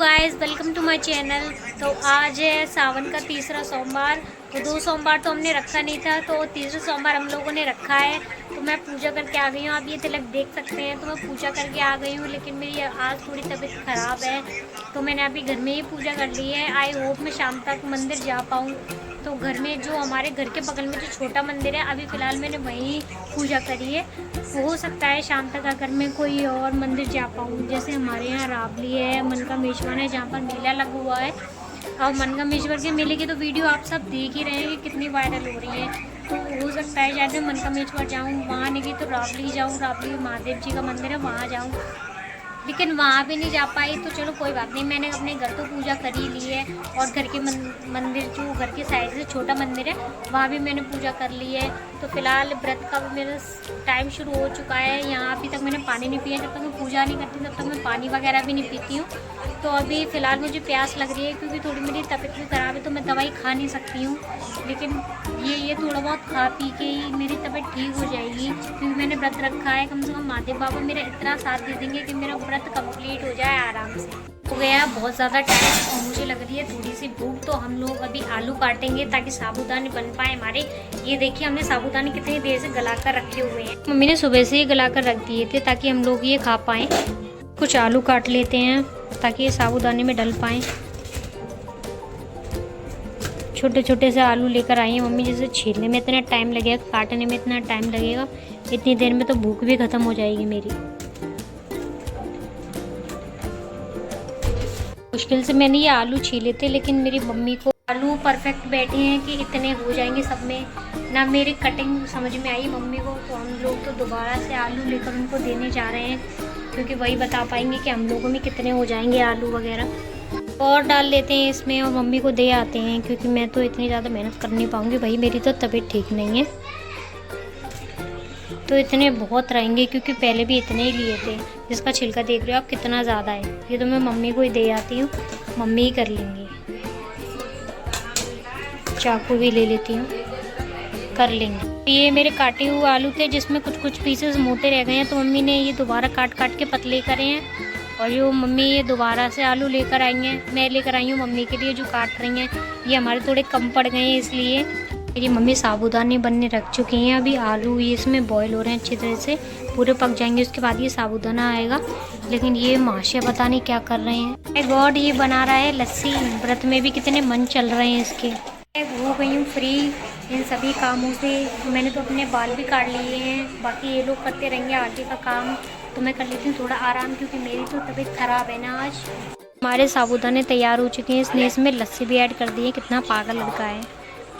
Guys welcome to my channel. तो आज है सावन का तीसरा सोमवार। तो 2 सोमवार तो हमने रखा नहीं था, तो तीसरा सोमवार हम लोगों ने रखा है। तो मैं पूजा करके आ गई हूँ। आप ये तिलक देख सकते हैं। तो मैं पूजा करके आ गई हूँ, लेकिन मेरी आज थोड़ी तबीयत ख़राब है, तो मैंने अभी घर में ही पूजा कर ली है। आई होप मैं शाम तक मंदिर जा पाऊँ। तो घर में जो हमारे घर के बगल में जो छोटा मंदिर है, अभी फ़िलहाल मैंने वहीं पूजा करी है। हो सकता है शाम तक अगर मैं कोई और मंदिर जा पाऊँ, जैसे हमारे यहाँ रावली है, मनकामेश्वर है, जहाँ पर मेला लगा हुआ है। और मनकामेश्वर के मेले की तो वीडियो आप सब देख ही रहे हैं कि कितनी वायरल हो रही है। तो हो सकता है शायद मैं मनकामेश्वर जाऊँ, वहाँ नहीं तो रावली जाऊँ। रावली महादेव जी का मंदिर है, वहाँ जाऊँ, लेकिन वहाँ भी नहीं जा पाई। तो चलो कोई बात नहीं, मैंने अपने घर तो पूजा कर ही ली है। और घर के मंदिर जो घर के साइड से छोटा मंदिर है, वहाँ भी मैंने पूजा कर ली है। तो फिलहाल व्रत का भी मेरा टाइम शुरू हो चुका है। यहाँ अभी तक मैंने पानी नहीं पिया। जब तक मैं पूजा नहीं करती तब तक मैं पानी वगैरह भी नहीं पीती हूँ। तो अभी फ़िलहाल मुझे प्यास लग रही है, क्योंकि थोड़ी मेरी तबीयत भी ख़राब है, तो मैं दवाई खा नहीं सकती हूँ। लेकिन ये थोड़ा बहुत खा पी के ही मेरी तबीयत ठीक हो जाएगी, क्योंकि मैंने व्रत रखा है। कम से कम महादेव बाबा मेरा इतना साथ दे देंगे कि मेरा व्रत कंप्लीट हो जाए आराम से। हो गया बहुत ज़्यादा टाइम और मुझे लग रही है थोड़ी सी भूख। तो हम लोग अभी आलू काटेंगे ताकि साबूदाने बन पाए हमारे। ये देखिए हमने साबूदाने कितनी देर से गला कर रखे हुए हैं। मम्मी ने सुबह से ही गला कर रख दिए थे ताकि हम लोग ये खा पाएँ। कुछ आलू काट लेते हैं ताकि ये साबूदाने में डल पाएँ। छोटे छोटे से आलू लेकर आई हैं मम्मी। जैसे छीलने में इतना टाइम लगेगा, काटने में इतना टाइम लगेगा, इतनी देर में तो भूख भी ख़त्म हो जाएगी मेरी। मुश्किल से मैंने ये आलू छीले थे, लेकिन मेरी मम्मी को आलू परफेक्ट बैठे हैं कि इतने हो जाएंगे सब में। ना मेरी कटिंग समझ में आई मम्मी को। तो हम लोग तो दोबारा से आलू लेकर उनको देने जा रहे हैं, क्योंकि वही बता पाएंगे कि हम लोगों में कितने हो जाएंगे आलू वगैरह। और डाल लेते हैं इसमें और मम्मी को दे आते हैं, क्योंकि मैं तो इतनी ज़्यादा मेहनत कर नहीं पाऊँगी भाई, मेरी तो तबीयत ठीक नहीं है। तो इतने बहुत रहेंगे, क्योंकि पहले भी इतने ही लिए थे। जिसका छिलका देख रहे हो आप कितना ज़्यादा है। ये तो मैं मम्मी को ही दे आती हूँ, मम्मी ही कर लेंगी। चाकू भी ले लेती हूँ, कर लेंगे। ये मेरे काटे हुए आलू थे, जिसमें कुछ पीसेस मोटे रह गए हैं, तो मम्मी ने ये दोबारा काट के पतले करे हैं। और जो मम्मी ये दोबारा से आलू लेकर आई हैं, मैं लेकर आई हूँ मम्मी के लिए जो काट रही हैं। ये हमारे थोड़े कम पड़ गए हैं, इसलिए। मेरी मम्मी साबूदाने बनने रख चुकी हैं। अभी आलू ये इसमें बॉईल हो रहे हैं, अच्छी तरह से पूरे पक जाएंगे, उसके बाद ये साबूदाना आएगा। लेकिन ये माशा पता नहीं क्या कर रहे हैं। ए गॉड, ये बना रहा है लस्सी। व्रत में भी कितने मन चल रहे हैं इसके। मैं हो गई हूँ फ्री इन सभी कामों से। मैंने तो अपने बाल भी काट लिए हैं, बाकी ये लोग करते रहेंगे आगे का काम। तो मैं कर लेती हूँ थोड़ा आराम, क्योंकि मेरी तो तबीयत ख़राब है ना आज। हमारे साबूदाने तैयार हो चुके हैं। इसने इसमें लस्सी भी ऐड कर दी है। कितना पागल लड़का है।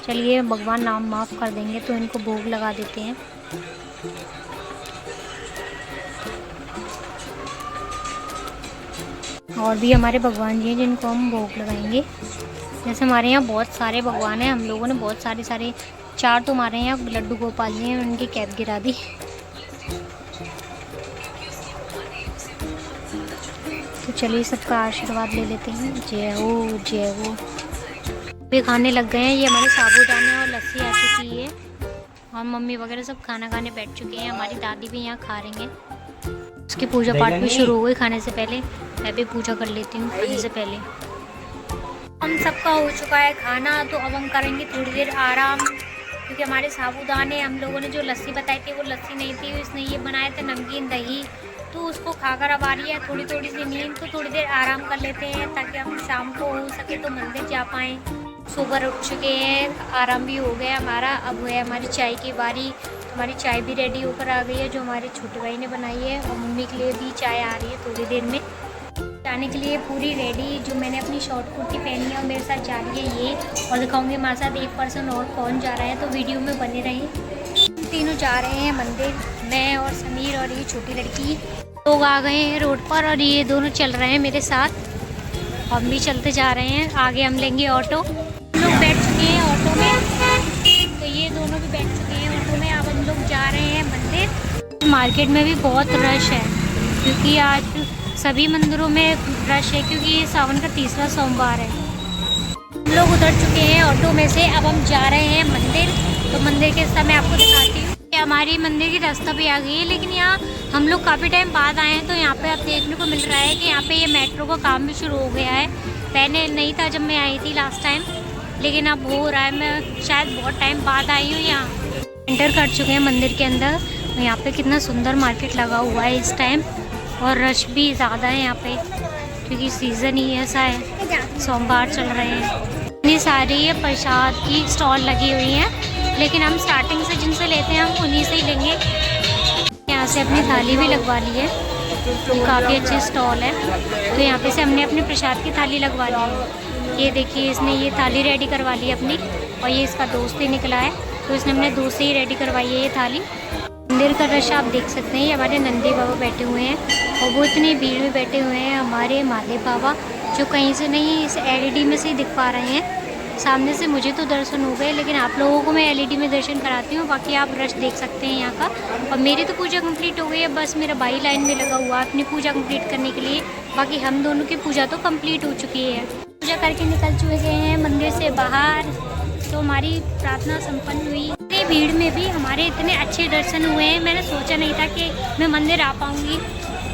चलिए भगवान नाम माफ़ कर देंगे, तो इनको भोग लगा देते हैं। और भी हमारे भगवान जी हैं जिनको हम भोग लगाएंगे। जैसे हमारे यहाँ बहुत सारे भगवान हैं, हम लोगों ने बहुत सारे 4 तो हमारे यहाँ लड्डू गोपाल जी हैं, उनकी कैप गिरा दी। तो चलिए सबका आशीर्वाद ले लेते हैं। जय हो जय हो। भी खाने लग गए हैं। ये हमारे साबूदाने और लस्सी आ चुकी है, और मम्मी वगैरह सब खाना खाने बैठ चुके हैं। हमारी दादी भी यहाँ खा रही हैं। उसकी पूजा पाठ भी शुरू हो गई खाने से पहले। मैं भी पूजा कर लेती हूँ खाने से पहले। हम सबका हो चुका है खाना, तो अब हम करेंगे थोड़ी देर आराम, क्योंकि हमारे साबूदाने हम लोगों ने जो लस्सी बताई थी वो लस्सी नहीं थी, इसने ये बनाए थे नमकीन दही। तो उसको खाकर अब आ रही है थोड़ी सी नींद। तो थोड़ी देर आराम कर लेते हैं ताकि हम शाम को हो सके तो मंदिर जा पाएँ। सुबह उठ चुके हैं, आराम भी हो गया हमारा। अब है हमारी चाय की बारी। हमारी चाय भी रेडी होकर आ गई है, जो हमारे छोटे भाई ने बनाई है। और मम्मी के लिए भी चाय आ रही है थोड़ी देर में। जाने के लिए पूरी रेडी। जो मैंने अपनी शॉर्ट कुर्ती पहनी है और मेरे साथ जा रही है ये। और दिखाऊंगी हमारे साथ एक पर्सन और कौन जा रहा है, तो वीडियो में बने रहें। तीनों जा रहे हैं मंदिर, मैं और समीर और ये छोटी लड़की। लोग आ गए हैं रोड पर, और ये दोनों चल रहे हैं मेरे साथ। हम भी चलते जा रहे हैं। आगे हम लेंगे ऑटो। लोग बैठ चुके हैं ऑटो में, तो ये दोनों भी बैठ चुके हैं ऑटो में। अब हम लोग जा रहे हैं मंदिर। मार्केट में भी बहुत रश है, क्योंकि आज सभी मंदिरों में रश है, क्योंकि ये सावन का तीसरा सोमवार है। हम लोग उतर चुके हैं ऑटो में से। अब हम जा रहे हैं मंदिर। तो मंदिर के समय आपको दिखाती हूँ। हमारी मंदिर की रास्ता भी आ गई है, लेकिन यहाँ हम लोग काफ़ी टाइम बाद आए हैं तो यहाँ पे अब देखने को मिल रहा है कि यहाँ पे ये मेट्रो का काम भी शुरू हो गया है। पहले नहीं था जब मैं आई थी लास्ट टाइम, लेकिन अब हो रहा है। मैं शायद बहुत टाइम बाद आई हूँ यहाँ। एंटर कर चुके हैं मंदिर के अंदर। यहाँ पे कितना सुंदर मार्केट लगा हुआ है इस टाइम, और रश भी ज़्यादा है यहाँ पे क्योंकि सीज़न ही ऐसा है, सोमवार चल रहे हैं। इतनी सारी प्रसाद की स्टॉल लगी हुई हैं, लेकिन हम स्टार्टिंग से जिनसे लेते हैं हम उन्हीं से ही लेंगे। यहाँ से अपनी थाली भी लगवा ली है, ये काफ़ी अच्छी स्टॉल है। तो यहाँ पे से हमने अपने प्रसाद की थाली लगवा ली है। ये देखिए इसने ये थाली रेडी करवा ली अपनी, और ये इसका दोस्त ही निकला है तो इसने अपने दोस्त से ही रेडी करवाई है ये थाली। मंदिर का रश आप देख सकते हैं। ये हमारे नंदी बाबा बैठे हुए हैं और वो इतनी भीड़ में बैठे हुए हैं हमारे महादेव बाबा, जो कहीं से नहीं इस LED में से ही दिख पा रहे हैं। सामने से मुझे तो दर्शन हो गए, लेकिन आप लोगों को मैं LED में दर्शन कराती हूँ। बाकी आप रश देख सकते हैं यहाँ का। और मेरी तो पूजा कंप्लीट हो गई है, बस मेरा भाई लाइन में लगा हुआ है अपनी पूजा कंप्लीट करने के लिए। बाकी हम दोनों की पूजा तो कंप्लीट हो चुकी है। पूजा करके निकल चुके हैं मंदिर से बाहर, तो हमारी प्रार्थना संपन्न हुई। इतनी भीड़ में भी हमारे इतने अच्छे दर्शन हुए हैं, मैंने सोचा नहीं था कि मैं मंदिर आ पाऊँगी।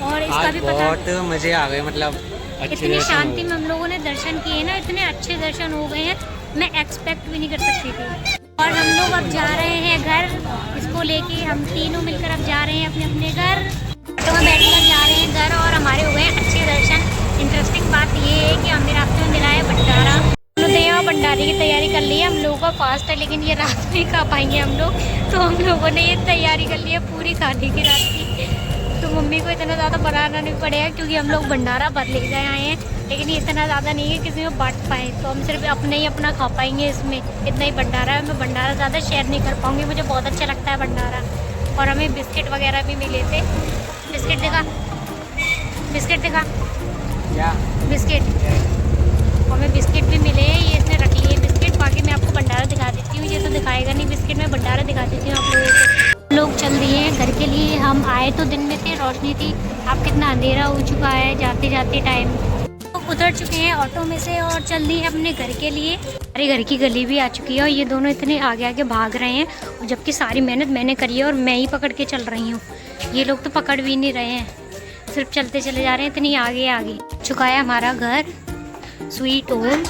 और इसका भी पता बहुत मज़े आ गए, मतलब इतनी शांति में हम लोगों ने दर्शन किए ना, इतने अच्छे दर्शन हो गए हैं, मैं एक्सपेक्ट भी नहीं कर सकती थी। और हम लोग अब जा रहे हैं घर, इसको लेके हम तीनों मिलकर अब जा रहे हैं अपने अपने घर। ऑटो में बैठकर जा रहे हैं घर, और हमारे हो गए अच्छे दर्शन। इंटरेस्टिंग बात ये है कि हमें रास्ते में मिला है भंडारा। हम लोग यहाँ भंडारे की तैयारी कर ली है। हम लोगों का फास्ट है, लेकिन ये रात में ही खा पाएंगे हम लोग, तो हम लोगों ने ये तैयारी कर ली है पूरी खाने की रात की। तो मम्मी को इतना ज़्यादा बनाना नहीं पड़ेगा क्योंकि हम लोग भंडारा भर ले गए आए हैं, लेकिन ये इतना ज़्यादा नहीं है किसी में बांट पाए, तो हम सिर्फ अपने ही अपना खा पाएंगे। इसमें इतना ही भंडारा है, मैं भंडारा ज़्यादा शेयर नहीं कर पाऊँगी। मुझे बहुत अच्छा लगता है भंडारा। और हमें बिस्किट वगैरह भी मिले थे। बिस्किट दिखा, बिस्किट दिखा, क्या बिस्किट, हमें बिस्किट भी मिले हैं। ये इसने रख लिए बिस्किट। बाकी मैं आपको भंडारा दिखा देती हूँ, ये तो दिखाएगा नहीं बिस्किट, मैं भंडारा दिखा देती हूँ आप लोगों को। लोग चल दिए हैं घर के लिए। हम आए तो दिन में थे, रोशनी थी, अब कितना अंधेरा हो चुका है जाते जाते टाइम। तो उतर चुके हैं ऑटो में से और चल दिए अपने घर के लिए। हमारे घर की गली भी आ चुकी है, और ये दोनों इतने आगे आगे भाग रहे हैं, और जबकि सारी मेहनत मैंने करी है और मैं ही पकड़ के चल रही हूँ। ये लोग तो पकड़ भी नहीं रहे हैं, सिर्फ चलते चले जा रहे हैं, इतनी आगे आगे। चुका है हमारा घर स्वीट होम।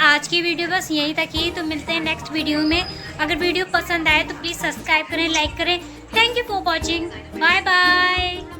आज की वीडियो बस यहीं तक ही, तो मिलते हैं नेक्स्ट वीडियो में। अगर वीडियो पसंद आए तो प्लीज़ सब्सक्राइब करें, लाइक करें। Thank you for watching, bye bye.